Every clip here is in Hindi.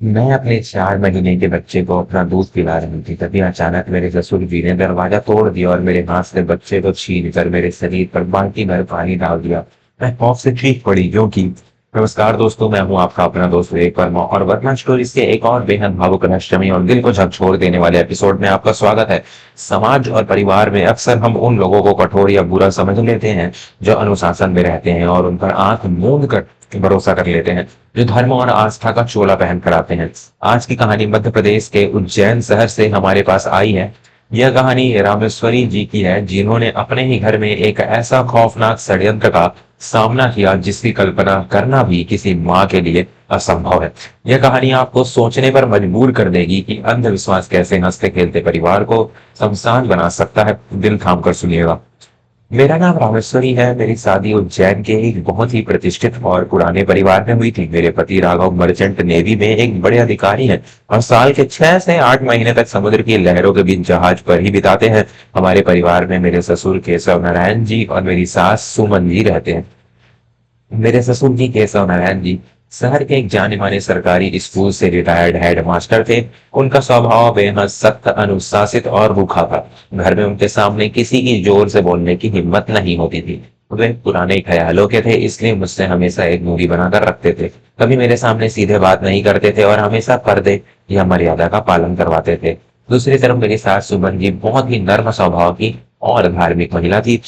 मैं अपने 4 महीने के बच्चे को अपना दूध पिला रही थी, तभी अचानक मेरे ससुर जी ने दरवाजा तोड़ दिया और मेरे हाथ से बच्चे को छीन कर मेरे शरीर पर बाल्टी भर पानी डाल दिया। मैं खौफ से चीख पड़ी क्योंकि नमस्कार दोस्तों, मैं हूँ आपका अपना दोस्त विवेक वर्मा और वर्मा स्टोरीज के एक और बेहद भावुक रहस्यमय और दिल को झकझोर देने वाले एपिसोड में आपका स्वागत है। समाज और परिवार में अक्सर हम उन लोगों को कठोर या बुरा समझ लेते हैं जो अनुशासन में रहते हैं और उन पर आंख मूंद कर भरोसा कर लेते हैं, जो धर्म और आस्था का चोला पहन कर आते हैं। आज की कहानी मध्य प्रदेश के उज्जैन शहर से हमारे पास आई है। यह कहानी रामेश्वरी जी की है, जिन्होंने अपने ही घर में एक ऐसा खौफनाक षड्यंत्र का सामना किया जिसकी कल्पना करना भी किसी माँ के लिए असंभव है। यह कहानी आपको सोचने पर मजबूर कर देगी कि अंधविश्वास कैसे हंसते खेलते परिवार को शमशान बना सकता है। दिल थाम कर सुनिएगा। मेरा नाम रामेश्वरी है। मेरी शादी उज्जैन के एक बहुत ही प्रतिष्ठित और पुराने परिवार में हुई थी। मेरे पति राघव मर्चेंट नेवी में एक बड़े अधिकारी हैं और साल के 6 से 8 महीने तक समुद्र की लहरों के बीच जहाज पर ही बिताते हैं। हमारे परिवार में मेरे ससुर केशव नारायण जी और मेरी सास सुमन जी रहते हैं। मेरे ससुर जी केशव नारायण जी शहर के एक जाने माने सरकारी स्कूल से रिटायर्ड हेड मास्टर थे। उनका स्वभाव बेहद सख्त, अनुशासित और रूखा था। घर में उनके सामने किसी की जोर से बोलने की हिम्मत नहीं होती थी। वे पुराने ख्यालों के थे, इसलिए मुझसे हमेशा एक दूरी बनाकर रखते थे। कभी मेरे सामने सीधे बात नहीं करते थे और हमेशा पर्दे या मर्यादा का पालन करवाते थे। दूसरी तरफ मेरी सास सुमन जी बहुत ही नर्म स्वभाव की और धार्मिक महिला थी।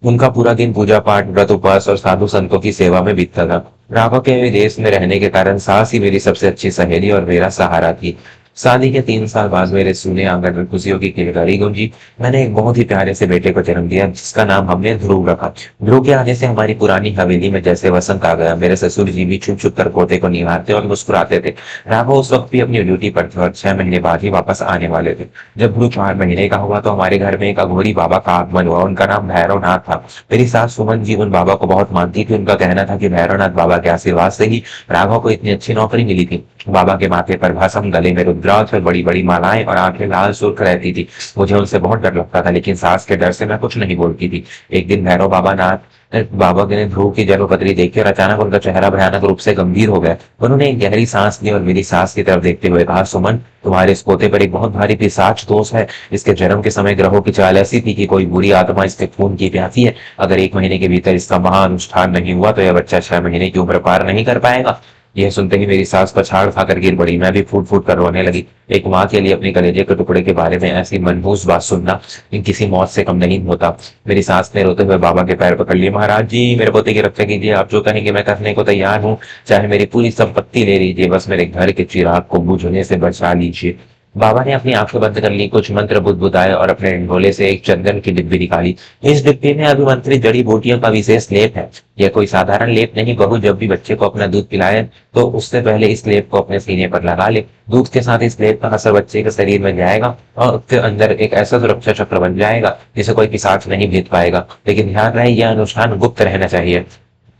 उनका पूरा दिन पूजा पाठ, व्रत, उपवास और साधु संतों की सेवा में बीतता था। राघव के विदेश में रहने के कारण सास ही मेरी सबसे अच्छी सहेली और मेरा सहारा थी। शादी के 3 साल बाद मेरे सूने आंगन में खुशियों की किलकारी गूंजी। मैंने एक बहुत ही प्यारे से बेटे को जन्म दिया, जिसका नाम हमने ध्रुव रखा। ध्रुव के आने से हमारी पुरानी हवेली में जैसे वसंत आ गया। मेरे ससुर जी भी छुप छुप कर पोते को निहारते और मुस्कुराते थे। राघव उस वक्त भी अपनी ड्यूटी पर थे और 6 महीने बाद ही वापस आने वाले थे। जब ध्रुव 4 महीने का हुआ तो हमारे घर में एक अघोरी बाबा का आगमन हुआ। उनका नाम भैरवनाथ था। मेरी सास सुमन जी उन बाबा को बहुत मानती थी। उनका कहना था कि भैरवनाथ बाबा के आशीर्वाद से ही राघव को इतनी अच्छी नौकरी मिली थी। बाबा के माथे पर भस्म, गले में रुद्राक्ष और बड़ी बड़ी मालाएं और आंखें लाल सुर्ख रहती थी। मुझे उनसे बहुत डर लगता था, लेकिन सास के डर से मैं कुछ नहीं बोलती थी। एक दिन भैरव बाबा ने ध्रुव की जन्मपत्री देखी और अचानक उनका चेहरा भयानक रूप से गंभीर हो गया। उन्होंने एक गहरी सांस ली और मेरी सास की तरफ देखते हुए कहा, सुमन, तुम्हारे इस पोते पर एक बहुत भारी पिशाच दोष है। इसके जन्म के समय ग्रहों की चाल ऐसी थी कि कोई बुरी आत्मा इसके खून की प्यासी है। अगर 1 महीने के भीतर इसका महाअनुष्ठान नहीं हुआ तो यह बच्चा 6 महीने की उम्र पार नहीं कर पाएगा। यह सुनते ही मेरी सास पछाड़ खाकर गिर पड़ी। मैं भी फूट फूट कर रोने लगी। एक माँ के लिए अपने कलेजे के टुकड़े के बारे में ऐसी मनहूस बात सुनना किसी मौत से कम नहीं होता। मेरी सास ने रोते हुए बाबा के पैर पकड़ लिए। महाराज जी, मेरे पोते की रक्षा कीजिए। आप जो कहेंगे मैं करने को तैयार हूँ। चाहे मेरी पूरी संपत्ति ले लीजिए, बस मेरे घर के चिराग को बुझने से बचा लीजिए। बाबा ने अपनी आंखें बंद कर ली, कुछ मंत्र बुदबुदाए और अपने ढोले से एक चंदन की डिब्बी निकाली। इस डिब्बी में अभिमंत्रित जड़ी बूटियों का विशेष लेप है। यह कोई साधारण लेप नहीं। बहू जब भी बच्चे को अपना दूध पिलाए तो उससे पहले इस लेप को अपने सीने पर लगा ले। दूध के साथ इस लेप का असर बच्चे के शरीर में जाएगा और उसके अंदर एक ऐसा सुरक्षा चक्र बन जाएगा जिसे कोई पिशाच नहीं भेद पाएगा। लेकिन ध्यान रहे, यह अनुष्ठान गुप्त रहना चाहिए।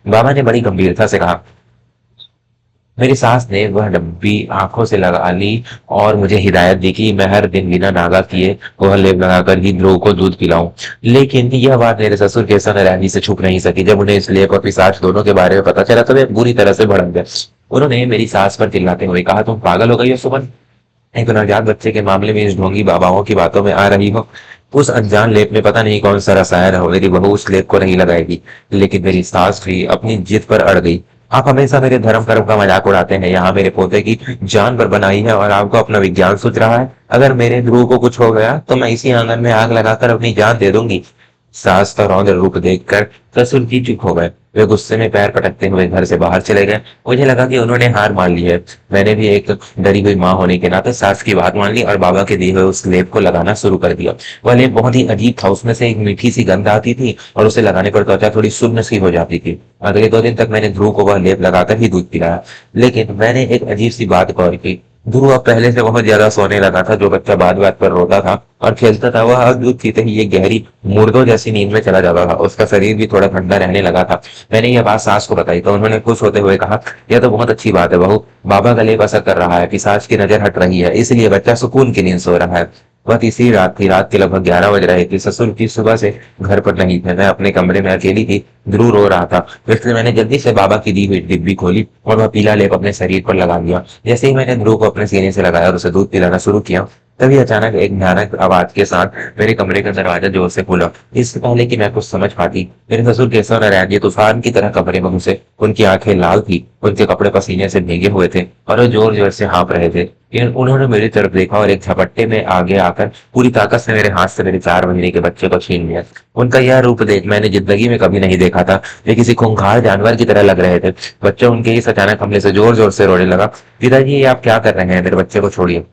बाबा ने बड़ी गंभीरता से कहा। मेरी सास ने वह डब्बी आंखों से लगा ली और मुझे हिदायत दी कि मैं हर दिन बिना नागा किए वह लेप लगाकर ही ध्रुव को दूध पिलाऊं। लेकिन यह बात मेरे ससुर केशव नारायण जी से छुप नहीं सकी। जब उन्हें इस लेप और पिशाच दोनों के बारे में पता चला तो वे बुरी तरह से भड़क गए। उन्होंने मेरी सास पर चिल्लाते हुए कहा, तुम पागल हो गई हो सुमन? एक नवजात बच्चे के मामले में इस ढोंगी बाबाओं की बातों में आ रही हो। उस अनजान लेप में पता नहीं कौन सा रसायन हो। मेरी बहू उस लेप को नहीं लगाएगी। लेकिन मेरी सास भी अपनी जिद पर अड़ गई। आप हमेशा मेरे धर्म कर्म का मजाक उड़ाते हैं। यहाँ मेरे पोते की जान पर बनाई है और आपको अपना विज्ञान सूझ रहा है। अगर मेरे ध्रुव को कुछ हो गया तो मैं इसी आंगन में आग लगाकर अपनी जान दे दूंगी। सास का रौद्र रूप देखकर ससुर जी चुप हो गए। वे गुस्से में पैर पटकते हुए घर से बाहर चले गए। मुझे लगा कि उन्होंने हार मान ली है। मैंने भी एक डरी हुई माँ होने के नाते सास की बात मान ली और बाबा के दिए हुए उस लेप को लगाना शुरू कर दिया। वह लेप बहुत ही अजीब था। उसमें से एक मीठी सी गंध आती थी और उसे लगाने पर त्वचा थोड़ी सुन्न सी हो जाती थी। अगले 2 दिन तक मैंने ध्रुव को वह लेप लगाकर ही दूध पिलाया। लेकिन मैंने एक अजीब सी बात गौर की। ध्रुव अब पहले से बहुत ज्यादा सोने लगा था। जो बच्चा बात बात पर रोता था और खेलता था, वह अब दूध पीते ही एक गहरी मुर्दों जैसी नींद में चला जाता था। उसका शरीर भी थोड़ा ठंडा रहने लगा था। मैंने यह बात सास को बताई तो उन्होंने खुश होते हुए कहा, यह तो बहुत अच्छी बात है बहू। बाबा का लेप असर कर रहा है, पिशाच की नजर हट रही है, इसलिए बच्चा सुकून की नींद सो रहा है। वह तीसरी रात थी। रात के लगभग 11 बज रहे थे। ससुर जी सुबह से घर पर नहीं थे। मैं अपने कमरे में अकेली थी। ध्रुव रो रहा था, इसलिए मैंने जल्दी से बाबा की दी हुई डिब्बी खोली और वह पीला लेप अपने शरीर पर लगा लिया। जैसे ही मैंने ध्रुव को अपने सीने से लगाया और उसे दूध पिलाना शुरू किया, तभी अचानक एक भयानक आवाज के साथ मेरे कमरे का दरवाजा जोर से खुला। इससे पहले कि मैं कुछ समझ पाती, मेरे ससुर केसर नारायण तूफान की तरह कमरे में घुसे। उनकी आंखें लाल थी, उनके कपड़े पसीने से भीगे हुए थे और वो जोर जोर से हाँफ रहे थे। उन्होंने मेरी तरफ देखा और एक झपट्टे में आगे आकर पूरी ताकत से मेरे हाथ से मेरे 4 महीने के बच्चे को छीन लिया। उनका यह रूप देख मैंने जिंदगी में कभी नहीं देखा था। वे किसी खूंखार जानवर की तरह लग रहे थे। बच्चा उनके इस अचानक हमले से जोर जोर से रोने लगा। पिताजी, ये आप क्या कर रहे हैं? मेरे बच्चे को छोड़िए।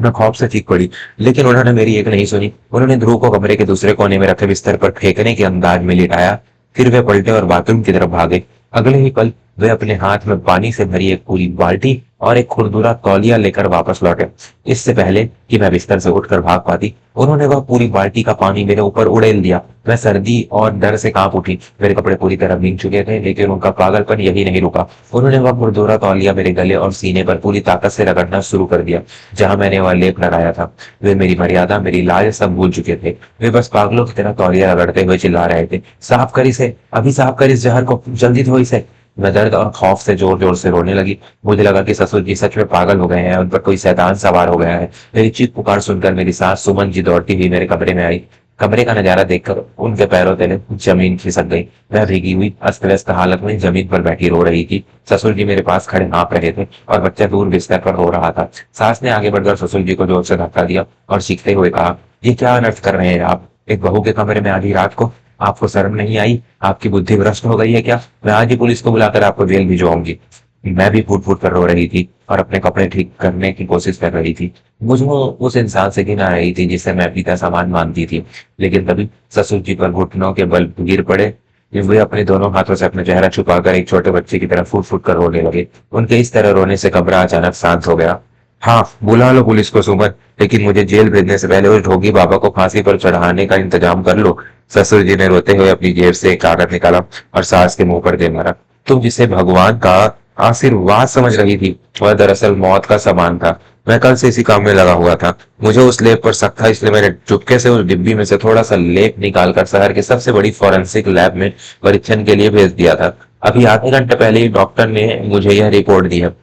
मैं खौफ से चीख पड़ी, लेकिन उन्होंने मेरी एक नहीं सुनी। उन्होंने ध्रुव को कमरे के दूसरे कोने में रखे बिस्तर पर फेंकने के अंदाज में लिटाया। फिर वे पलटे और बाथरूम की तरफ भागे। अगले ही पल वे अपने हाथ में पानी से भरी एक पूरी बाल्टी और एक खुरदुरा तौलिया लेकर वापस लौटे। इससे पहले कि मैं बिस्तर से उठकर भाग पाती, उन्होंने वह पूरी बाल्टी का पानी मेरे ऊपर उड़ेल दिया। मैं सर्दी और डर से कांप उठी। मेरे कपड़े पूरी तरह भीग चुके थे, लेकिन उनका पागलपन यही नहीं रुका। उन्होंने वह खुरदुरा तौलिया मेरे गले और सीने पर पूरी ताकत से रगड़ना शुरू कर दिया, जहां मैंने वह लेप लगाया था। वे मेरी मर्यादा, मेरी लाज सब भूल चुके थे। वे बस पागलों की तरह तौलिया रगड़ते हुए चिल्ला रहे थे, साफ कर इसे, अभी साफ कर इस जहर को, जल्दी धो इसे। मैं दर्द और खौफ से जोर जोर से रोने लगी। मुझे लगा कि ससुर जी सच में पागल हो गए हैं, उन पर कोई शैतान सवार हो गया है। मेरी चीख पुकार सुनकर मेरी सास सुमन जी दौड़ती हुई मेरे कमरे में आई। कमरे का नजारा देखकर उनके पैरों तले जमीन खिसक गई। मैं भीगी हुई अस्त व्यस्त हालत में जमीन पर बैठी रो रही थी। ससुर जी मेरे पास खड़े हाँफ रहे थे और बच्चा दूर बिस्तर पर रो रहा था। सास ने आगे बढ़कर ससुर जी को जोर से धक्का दिया और चीखते हुए कहा, ये क्या अनर्थ कर रहे हैं आप? एक बहू के कमरे में आधी रात को? आपको शर्म नहीं आई? आपकी बुद्धि भ्रष्ट हो गई है क्या? मैं आज ही पुलिस को बुलाकर आपको जेल भिजवाऊंगी। मैं भी फूट फूट कर रो रही थी और अपने कपड़े ठीक करने की कोशिश कर रही थी। मुझे उस इंसान से घिन आ रही थी जिसे मैं पिता समान मानती थी। लेकिन तभी ससुर जी पर घुटनों के बल गिर पड़े। वे अपने दोनों हाथों से अपना चेहरा छुपाकर एक छोटे बच्चे की तरह फूट फूट कर रोने लगे। उनके इस तरह रोने से कमरा अचानक शांत हो गया। हाँ, बुला लो पुलिस को सुमन, लेकिन मुझे जेल भेजने से पहले उस ढोंगी बाबा को फांसी पर चढ़ाने का इंतजाम कर लो। ससुर जी ने रोते हुए अपनी जेब से एक कागज निकाला और सास के मुंह पर दे मारा। तुम जिसे भगवान का आशीर्वाद समझ रही थी, वह दरअसल मौत का सामान था। मैं कल से इसी काम में लगा हुआ था। मुझे उस लेप पर शक था, इसलिए मैंने चुपके से उस डिब्बी में से थोड़ा सा लेप निकालकर शहर के सबसे बड़ी फॉरेंसिक लैब में परीक्षण के लिए भेज दिया था। अभी आधे घंटे पहले ही डॉक्टर ने मुझे यह रिपोर्ट दी है।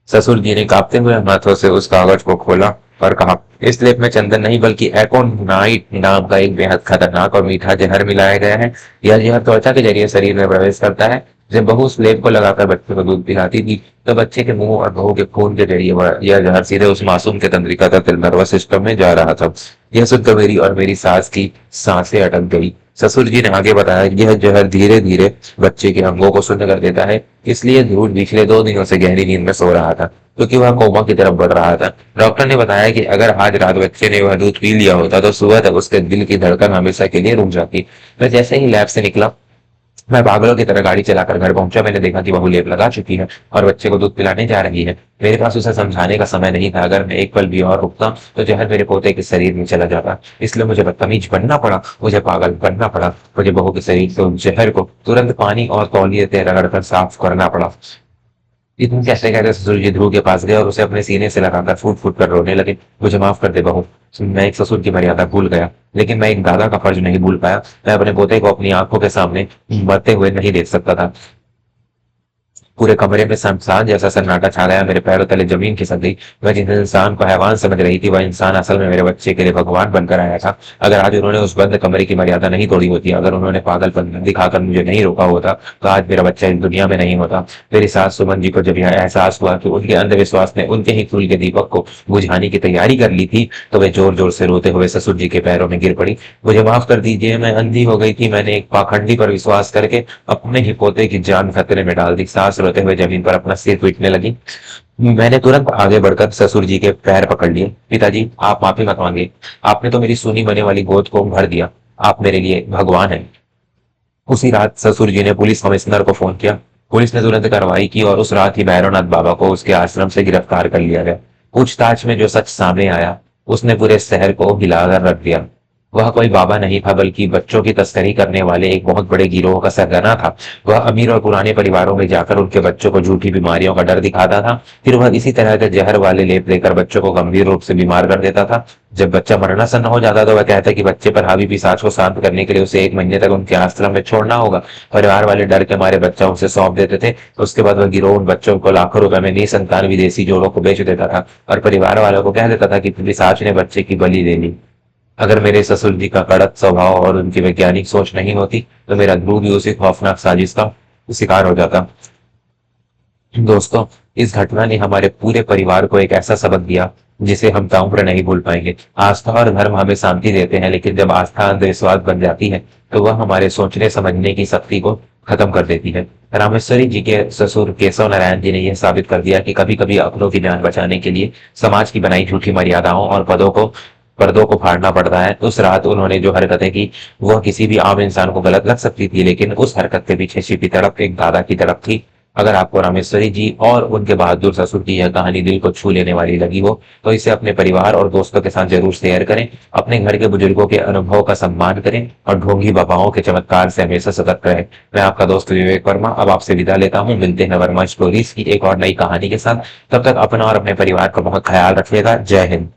ससुर जी ने कांपते हुए हाथों से उस कागज को खोला और कहा, इस लेप में चंदन नहीं बल्कि एकोनाइट नाम का एक बेहद खतरनाक और मीठा जहर मिलाया गया है। यह जहर त्वचा के जरिए शरीर में प्रवेश करता है। जब बहू उस लेप को लगाकर बच्चे को दूध पिलाती थी, तो बच्चे के मुंह और बहू के खून के जरिए यह जहर सीधे उस मासूम के तंत्रिका तथा नर्वस सिस्टम में जा रहा था। यह सुनकर मेरी और मेरी सास की सांसें अटक गई। ससुर जी ने आगे बताया, यह जहर धीरे धीरे बच्चे के अंगों को शून्य कर देता है। इसलिए ध्रुव पिछले 2 दिनों से गहरी नींद में सो रहा था, क्योंकि वह कोमा की तरफ बढ़ रहा था। डॉक्टर ने बताया कि अगर आज रात बच्चे ने वह दूध पी लिया होता, तो सुबह तक उसके दिल की धड़कन हमेशा के लिए रुक जाती। मैं जैसे ही लैब से निकला, मैं पागलों की तरह गाड़ी चलाकर घर पहुंचा। मैंने देखा कि बहू लेप लगा चुकी है और बच्चे को दूध पिलाने जा रही है। मेरे पास उसे समझाने का समय नहीं था। अगर मैं एक पल भी और रुकता, तो जहर मेरे पोते के शरीर में चला जाता। इसलिए मुझे बदतमीज बनना पड़ा, मुझे पागल बनना पड़ा। मुझे बहू के शरीर से उस जहर को तुरंत पानी और तौलिए से रगड़कर साफ करना पड़ा। इतने कहते कहते ससुर जी ध्रुव के पास गए और उसे अपने सीने से लगाकर फूट फूट कर रोने लगे। मुझे माफ कर दे बहू, मैं एक ससुर की मर्यादा भूल गया, लेकिन मैं एक दादा का फर्ज नहीं भूल पाया। मैं अपने पोते को अपनी आंखों के सामने मरते हुए नहीं देख सकता था। पूरे कमरे में शमशान जैसा सन्नाटा छा गया। मेरे पैरों तले जमीन खिसक गई। मैं जिस इंसान को हैवान समझ रही थी, वह इंसान असल में मेरे बच्चे के लिए भगवान बनकर आया था। अगर आज उन्होंने उस बंद कमरे की मर्यादा नहीं तोड़ी होती, अगर उन्होंने पागलपन दिखाकर मुझे नहीं रोका होता, तो आज मेरा बच्चा इस दुनिया में नहीं होता। मेरी सास सुमन जी को जब यह एहसास हुआ कि उनके अंधविश्वास ने उनके ही कुल के दीपक को बुझाने की तैयारी कर ली थी, तो वे जोर जोर से रोते हुए ससुर जी के पैरों में गिर पड़ी। मुझे माफ कर दीजिए, मैं अंधी हो गई थी। मैंने एक पाखंडी पर विश्वास करके अपने ही पोते की जान खतरे में डाल दी। सास रोते हुए जमीन पर अपना सिर पीटने लगी। मैंने तुरंत आगे बढ़कर ससुर जी के पैर पकड़ लिए। पिताजी, आप माफी मत मांगे। आपने तो मेरी सूनी बने वाली गोद को भर दिया। आप मेरे लिए भगवान हैं। उसी रात ससुर जी ने पुलिस कमिश्नर को फोन किया। पुलिस ने तुरंत कार्रवाई की और उस रात ही भैरवनाथ बाबा को उसके आश्रम से गिरफ्तार कर लिया गया। पूछताछ में जो सच सामने आया, उसने पूरे शहर को हिलाकर रख दिया। वह कोई बाबा नहीं था, बल्कि बच्चों की तस्करी करने वाले एक बहुत बड़े गिरोह का सरगना था। वह अमीर और पुराने परिवारों में जाकर उनके बच्चों को झूठी बीमारियों का डर दिखाता था। फिर वह इसी तरह के जहर वाले लेप देकर बच्चों को गंभीर रूप से बीमार कर देता था। जब बच्चा मरणासन्न हो जाता तो वह कहता कि बच्चे पर हावी पिशाच को शांत करने के लिए उसे 1 महीने तक उनके आश्रम में छोड़ना होगा। परिवार वाले डर के मारे बच्चा उसे सौंप देते थे। उसके बाद वह गिरोह उन बच्चों को लाखों रुपए में निसंतान विदेशी जोड़ों को बेच देता था और परिवार वालों को कह देता था कि पिशाच ने बच्चे की बलि दे ली। अगर मेरे ससुर जी का कड़क स्वभाव और उनकी वैज्ञानिक सोच नहीं होती तो मेरा ध्रुव भी उसी खौफनाक साजिश का शिकार हो जाता। दोस्तों, इस घटना ने हमारे पूरे परिवार को एक ऐसा सबक दिया जिसे हम ताउम्र नहीं भूल पाएंगे। आस्था और धर्म हमें शांति देते हैं, लेकिन जब आस्था अंधविश्वास बन जाती है तो वह हमारे सोचने समझने की शक्ति को खत्म कर देती है। रामेश्वरी जी के ससुर केशव नारायण जी ने यह साबित कर दिया कि कभी कभी अपनों की जान बचाने के लिए समाज की बनाई झूठी मर्यादाओं और पर्दों को फाड़ना पड़ता है। उस रात उन्होंने जो हरकतें की वह किसी भी आम इंसान को गलत लग सकती थी, लेकिन उस हरकत के पीछे छिपी तड़प एक दादा की तड़प थी। अगर आपको रामेश्वरी जी और उनके बहादुर ससुर की यह कहानी दिल को छू लेने वाली लगी हो तो इसे अपने परिवार और दोस्तों के साथ जरूर शेयर करें। अपने घर के बुजुर्गों के अनुभव का सम्मान करें और ढोंगी बाबाओं के चमत्कार से हमेशा सतर्क रहें। मैं आपका दोस्त विवेक वर्मा अब आपसे विदा लेता हूँ। मिलते हैं वर्मा स्टोरीज की एक और नई कहानी के साथ। तब तक अपना और अपने परिवार का बहुत ख्याल रखिएगा। जय हिंद।